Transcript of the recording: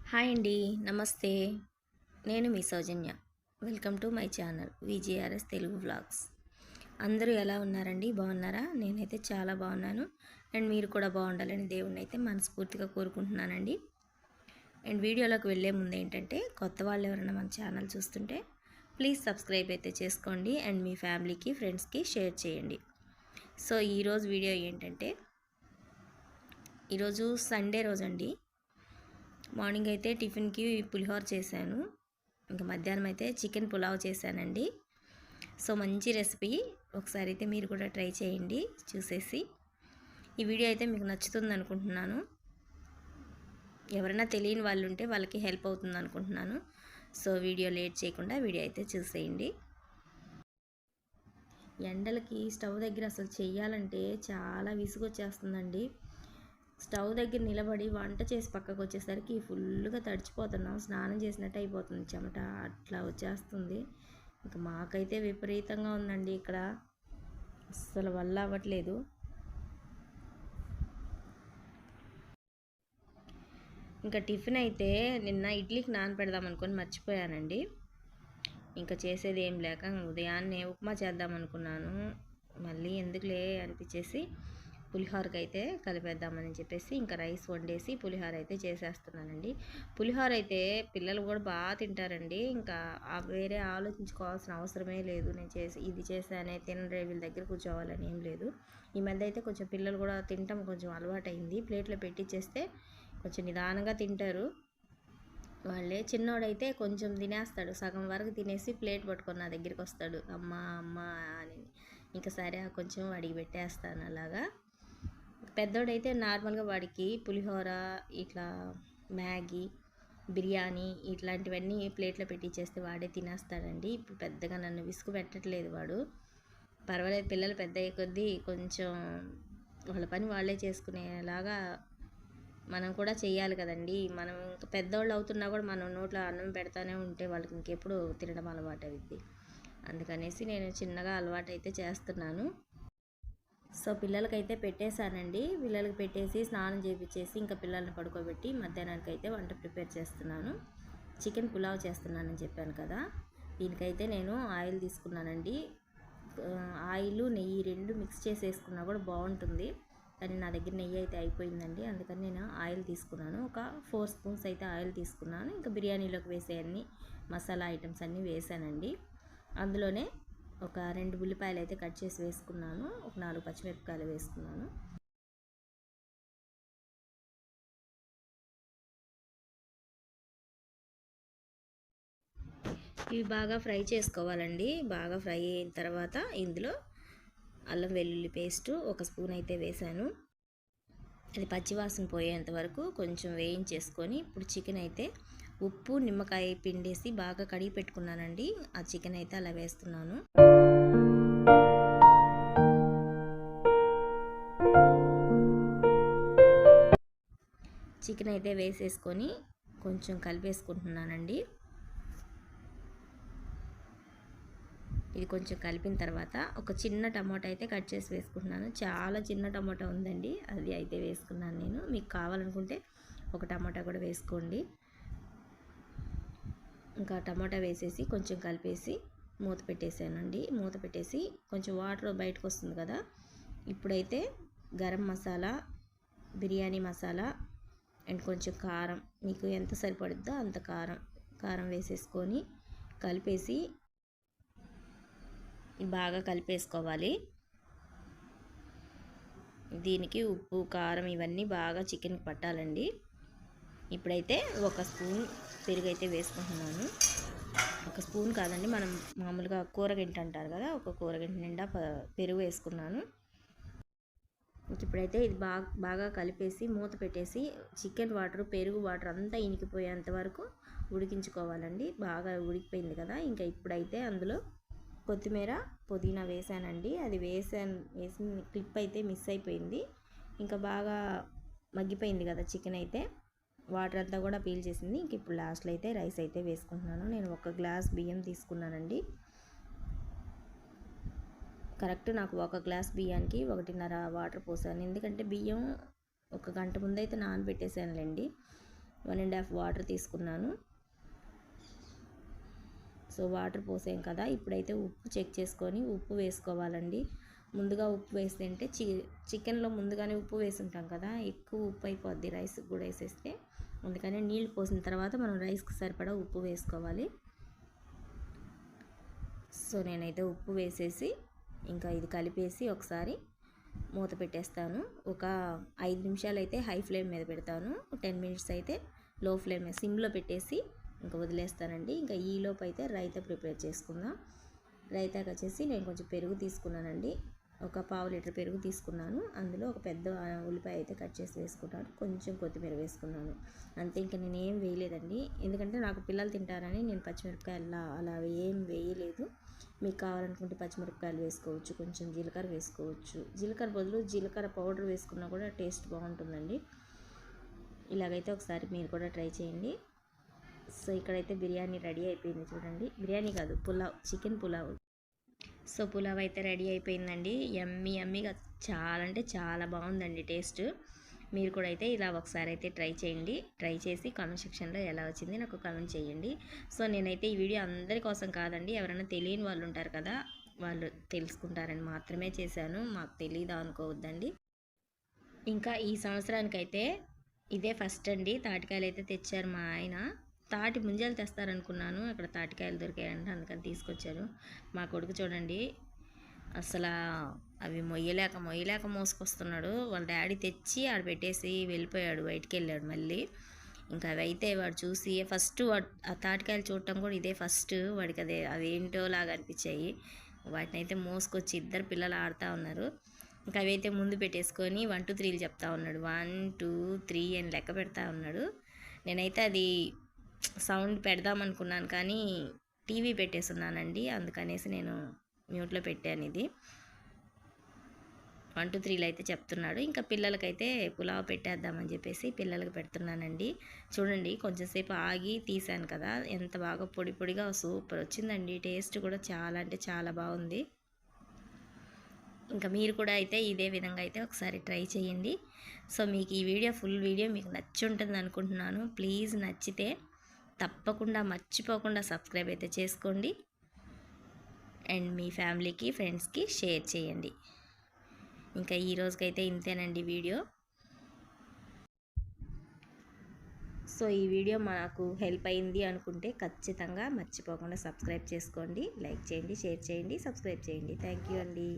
Hi అండి. నమస్తే. నేను మీ Soujanya. Welcome to my channel VGRS Telugu vlogs. అందరూ ఎలా ఉన్నారండి? బాగున్నారా? నేనైతే చాలా బాగున్నాను. అండ్ మీరు కూడా బాగుండాలని దేవుణ్ణి అయితే మనస్ఫూర్తిగా కోరుకుంటున్నానండి. అండ్ వీడియోలోకి వెళ్ళే ముందు ఏంటంటే, కొత్త వాళ్ళు ఎవరైనా మన ఛానల్ చూస్తుంటే ప్లీజ్ సబ్స్క్రైబ్ అయితే చేసుకోండి. అండ్ మీ ఫ్యామిలీకి, ఫ్రెండ్స్కి షేర్ చేయండి. సో ఈరోజు వీడియో ఏంటంటే, ఈరోజు సండే రోజండి. మార్నింగ్ అయితే టిఫిన్కి పులిహోర చేశాను. ఇంకా మధ్యాహ్నం అయితే చికెన్ పులావ్ చేశానండి. సో మంచి రెసిపీ, ఒకసారి అయితే మీరు కూడా ట్రై చేయండి చూసేసి. ఈ వీడియో అయితే మీకు నచ్చుతుంది అనుకుంటున్నాను. ఎవరైనా తెలియని వాళ్ళు ఉంటే వాళ్ళకి హెల్ప్ అవుతుంది అనుకుంటున్నాను. సో వీడియో లేట్ చేయకుండా వీడియో అయితే చూసేయండి. ఎండలకి స్టవ్ దగ్గర అసలు చెయ్యాలంటే చాలా విసుగొచ్చేస్తుందండి. స్టవ్ దగ్గర నిలబడి వంట చేసి పక్కకు వచ్చేసరికి ఫుల్గా తడిచిపోతున్నాం. స్నానం చేసినట్టు అయిపోతుంది, చెమట అట్లా వచ్చేస్తుంది. ఇంకా మాకైతే విపరీతంగా ఉందండి ఇక్కడ, అస్సలు వల్ల అవ్వట్లేదు. ఇంకా టిఫిన్ అయితే నిన్న ఇడ్లీకి నానపెడదాం అనుకొని మర్చిపోయానండి. ఇంకా చేసేది ఏం లేక ఉదయాన్నే ఉప్మా చేద్దాం అనుకున్నాను. మళ్ళీ ఎందుకులే అనిపించేసి పులిహోరకి అయితే కలిపేద్దామని చెప్పేసి ఇంకా రైస్ వండేసి పులిహోర అయితే చేసేస్తున్నానండి. పులిహోర అయితే పిల్లలు కూడా బాగా తింటారండి. ఇంకా వేరే ఆలోచించుకోవాల్సిన అవసరమే లేదు. నేను ఇది చేశానే తినరే, వీళ్ళ దగ్గర కూర్చోవాలని ఏం లేదు. ఈ మధ్య అయితే కొంచెం పిల్లలు కూడా తినటం కొంచెం అలవాటైంది. ప్లేట్లో పెట్టించేస్తే కొంచెం నిదానంగా తింటారు వాళ్ళే. చిన్నోడైతే కొంచెం తినేస్తాడు, సగం వరకు తినేసి ప్లేట్ పట్టుకొని నా దగ్గరికి వస్తాడు, అమ్మ అమ్మ అని. ఇంకా సరే కొంచెం వాడికి పెట్టేస్తాను అలాగా. పెద్దోడైతే నార్మల్గా వాడికి పులిహోర, ఇట్లా మ్యాగీ, బిర్యానీ ఇట్లాంటివన్నీ ప్లేట్లో పెట్టించేస్తే వాడే తినేస్తాడండి. ఇప్పుడు పెద్దగా నన్ను విసుగు పెట్టట్లేదు వాడు. పర్వాలేదు, పిల్లలు పెద్ద అయ్యే కొద్దీ కొంచెం వాళ్ళ పని వాళ్ళే చేసుకునేలాగా మనం కూడా చెయ్యాలి కదండి. మనం ఇంకా పెద్దవాళ్ళు అవుతున్నా కూడా మనం నోట్లో అన్నం పెడతానే ఉంటే వాళ్ళకి ఇంకెప్పుడు తినడం అలవాటు అవుద్ది. అందుకనేసి నేను చిన్నగా అలవాటు అయితే చేస్తున్నాను. సో పిల్లలకైతే పెట్టేశానండి. పిల్లలకి పెట్టేసి స్నానం చేయించేసి ఇంకా పిల్లల్ని పడుకోబెట్టి మధ్యాహ్నానికి అయితే వంట ప్రిపేర్ చేస్తున్నాను. చికెన్ పులావ్ చేస్తున్నానని చెప్పాను కదా, దీనికైతే నేను ఆయిల్ తీసుకున్నానండి. ఆయిల్ నెయ్యి రెండు మిక్స్ చేసేసుకున్నా కూడా బాగుంటుంది, కానీ నా దగ్గర నెయ్యి అయితే అయిపోయిందండి. అందుకని నేను ఆయిల్ తీసుకున్నాను. ఒక 4 స్పూన్స్ అయితే ఆయిల్ తీసుకున్నాను. ఇంకా బిర్యానీలోకి వేసే అన్ని మసాలా ఐటమ్స్ అన్నీ వేసానండి. అందులోనే ఒక 2 ఉల్లిపాయలు అయితే కట్ చేసి వేసుకున్నాను. ఒక 4 పచ్చిమిరపకాయలు వేసుకున్నాను. ఇవి బాగా ఫ్రై చేసుకోవాలండి. బాగా ఫ్రై అయిన తర్వాత ఇందులో అల్లం వెల్లుల్లి పేస్టు 1 స్పూన్ అయితే వేసాను. అది పచ్చివాసన పోయేంత వరకు కొంచెం వేయించేసుకొని ఇప్పుడు చికెన్ అయితే ఉప్పు నిమ్మకాయ పిండేసి బాగా కడిగి పెట్టుకున్నానండి. ఆ చికెన్ అయితే అలా వేస్తున్నాను. చికెన్ అయితే వేసేసుకొని కొంచెం కలిపేసుకుంటున్నానండి. ఇది కొంచెం కలిపిన తర్వాత ఒక చిన్న టమాటా అయితే కట్ చేసి వేసుకుంటున్నాను. చాలా చిన్న టమాటా ఉందండి, అది అయితే వేసుకున్నాను నేను. మీకు కావాలనుకుంటే ఒక టమాటా కూడా వేసుకోండి. ఇంకా టమాటా వేసేసి కొంచెం కలిపేసి మూత పెట్టేసానండి. మూత పెట్టేసి కొంచెం వాటర్ బయటకు వస్తుంది కదా, ఇప్పుడైతే గరం మసాలా, బిర్యానీ మసాలా అండ్ కొంచెం కారం, మీకు ఎంత సరిపడుద్దో అంత కారం వేసేసుకొని కలిపేసి బాగా కలిపేసుకోవాలి. దీనికి ఉప్పు కారం ఇవన్నీ బాగా చికెన్కి పట్టాలండి. ఇప్పుడైతే 1 స్పూన్ పెరుగు అయితే వేసుకుంటున్నాను. 1 స్పూన్ కాదండి, మనం మామూలుగా కూరగంట అంటారు కదా, ఒక కూరగంట నిండా పెరుగు వేసుకున్నాను. ఇప్పుడైతే ఇది బాగా కలిపేసి మూత పెట్టేసి చికెన్ వాటర్, పెరుగు వాటర్ అంతా ఇనికిపోయేంత వరకు ఉడికించుకోవాలండి. బాగా ఉడికిపోయింది కదా, ఇంకా ఇప్పుడైతే అందులో కొత్తిమీర, పుదీనా వేసానండి. అది వేసిన క్లిప్ అయితే మిస్ అయిపోయింది. ఇంకా బాగా మగ్గిపోయింది కదా చికెన్ అయితే, వాటర్ అంతా కూడా పీల్ చేసింది. ఇంక ఇప్పుడు లాస్ట్లో అయితే రైస్ అయితే వేసుకుంటున్నాను. నేను 1 గ్లాస్ బియ్యం తీసుకున్నానండి. కరెక్ట్ నాకు 1 గ్లాస్ బియ్యానికి 1.5 వాటర్ పోసాను. ఎందుకంటే బియ్యం 1 గంట ముందైతే నానబెట్టేసానులేండి. 1.5 వాటర్ తీసుకున్నాను. సో వాటర్ పోసాం కదా, ఇప్పుడైతే ఉప్పు చెక్ చేసుకొని ఉప్పు వేసుకోవాలండి. ముందుగా ఉప్పు వేస్తుంటే చికెన్లో ముందుగానే ఉప్పు వేసి ఉంటాం కదా, ఎక్కువ ఉప్పు అయిపోద్ది రైస్కి కూడా వేసేస్తే. అందుకని నీళ్ళు పోసిన తర్వాత మనం రైస్కి సరిపడా ఉప్పు వేసుకోవాలి. సో నేనైతే ఉప్పు వేసేసి ఇంకా ఇది కలిపేసి ఒకసారి మూత పెట్టేస్తాను. ఒక 5 నిమిషాలు అయితే హై ఫ్లేమ్ మీద పెడతాను, 10 మినిట్స్ అయితే లో ఫ్లేమ్ మీద సిమ్లో పెట్టేసి ఇంకా వదిలేస్తానండి. ఇంకా ఈలోపు అయితే రైతా ప్రిపేర్ చేసుకుందాం. రైతాకి వచ్చేసి నేను కొంచెం పెరుగు తీసుకున్నానండి, ఒక 1/2 లీటర్ పెరుగు తీసుకున్నాను. అందులో ఒక పెద్ద ఉల్లిపాయ అయితే కట్ చేసి వేసుకున్నాను, కొంచెం కొత్తిమీర వేసుకున్నాను, అంతే. ఇంకా నేను ఏం వేయలేదండి, ఎందుకంటే నాకు పిల్లలు తింటారని నేను పచ్చిమిరపకాయలు అలా ఏం వేయలేదు. మీకు కావాలనుకుంటే పచ్చిమిరపకాయలు వేసుకోవచ్చు, కొంచెం జీలకర్ర వేసుకోవచ్చు. జీలకర్ర బదులు జీలకర్ర పౌడర్ వేసుకున్నా కూడా టేస్ట్ బాగుంటుందండి. ఇలాగైతే ఒకసారి మీరు కూడా ట్రై చేయండి. సో ఇక్కడైతే బిర్యానీ రెడీ అయిపోయింది చూడండి. బిర్యానీ కాదు, పులావ్, చికెన్ పులావ్. సో పులావ్ అయితే రెడీ అయిపోయిందండి. యమ్మీగా చాలా అంటే చాలా బాగుందండి టేస్ట్. మీరు కూడా అయితే ఇలా ఒకసారి అయితే ట్రై చేయండి. ట్రై చేసి కామెంట్ సెక్షన్లో ఎలా వచ్చింది నాకు కామెంట్ చేయండి. సో నేనైతే ఈ వీడియో అందరి కోసం కాదండి, ఎవరైనా తెలియని వాళ్ళు ఉంటారు కదా, వాళ్ళు తెలుసుకుంటారని మాత్రమే చేశాను, మాకు తెలీదా అనుకోవద్దండి. ఇంకా ఈ సంవత్సరానికైతే ఇదే ఫస్ట్ అండి. తాటికాయలు అయితే తెచ్చారు మా ఆయన. తాటి ముంజలు తెస్తారనుకున్నాను, అక్కడ తాటికాయలు దొరికాయంట, అందుకని తీసుకొచ్చారు. మా కొడుకు చూడండి, అసలు అవి మొయ్యలేక మోసుకొస్తున్నాడు. వాళ్ళ డాడీ తెచ్చి ఆడ పెట్టేసి వెళ్ళిపోయాడు, బయటికి వెళ్ళాడు మళ్ళీ. ఇంకా అవి అయితే వాడు చూసి ఫస్ట్ ఆ తాటికాయలు చూడటం కూడా ఇదే ఫస్ట్ వాడికి. అవి ఏంటో లాగా అనిపించాయి. వాటిని అయితే మోసుకొచ్చి ఇద్దరు పిల్లలు ఆడుతూ ఉన్నారు. ఇంకా అవి అయితే ముందు పెట్టేసుకొని 1 2 3 చెప్తా ఉన్నాడు, 1 2 3 అని లెక్క పెడతా ఉన్నాడు. నేనైతే అది సౌండ్ పెడదాం అనుకున్నాను కానీ టీవీ పెట్టేస్తున్నానండి, అందుకనేసి నేను మ్యూట్లో పెట్టాను. ఇది 1 2 3 అయితే చెప్తున్నాడు. ఇంకా పిల్లలకైతే పులావ్ పెట్టేద్దామని చెప్పేసి పిల్లలకి పెడుతున్నానండి. చూడండి కొంచెంసేపు ఆగి తీసాను కదా, ఎంత బాగా పొడి పొడిగా సూపర్ వచ్చిందండి. టేస్ట్ కూడా చాలా అంటే చాలా బాగుంది. ఇంకా మీరు కూడా అయితే ఇదే విధంగా అయితే ఒకసారి ట్రై చేయండి. సో మీకు ఈ వీడియో ఫుల్ వీడియో మీకు నచ్చి ఉంటుంది అనుకుంటున్నాను. ప్లీజ్ నచ్చితే తప్పకుండా మర్చిపోకుండా సబ్స్క్రైబ్ అయితే చేసుకోండి, అండ్ మీ ఫ్యామిలీకి ఫ్రెండ్స్కి షేర్ చేయండి. ఇంకా ఈ రోజుకైతే ఇంతేనండి వీడియో. సో ఈ వీడియో మనకు హెల్ప్ అయింది అనుకుంటే ఖచ్చితంగా మర్చిపోకుండా సబ్స్క్రైబ్ చేసుకోండి, లైక్ చేయండి, షేర్ చేయండి, సబ్స్క్రైబ్ చేయండి. థ్యాంక్ యూ అండి.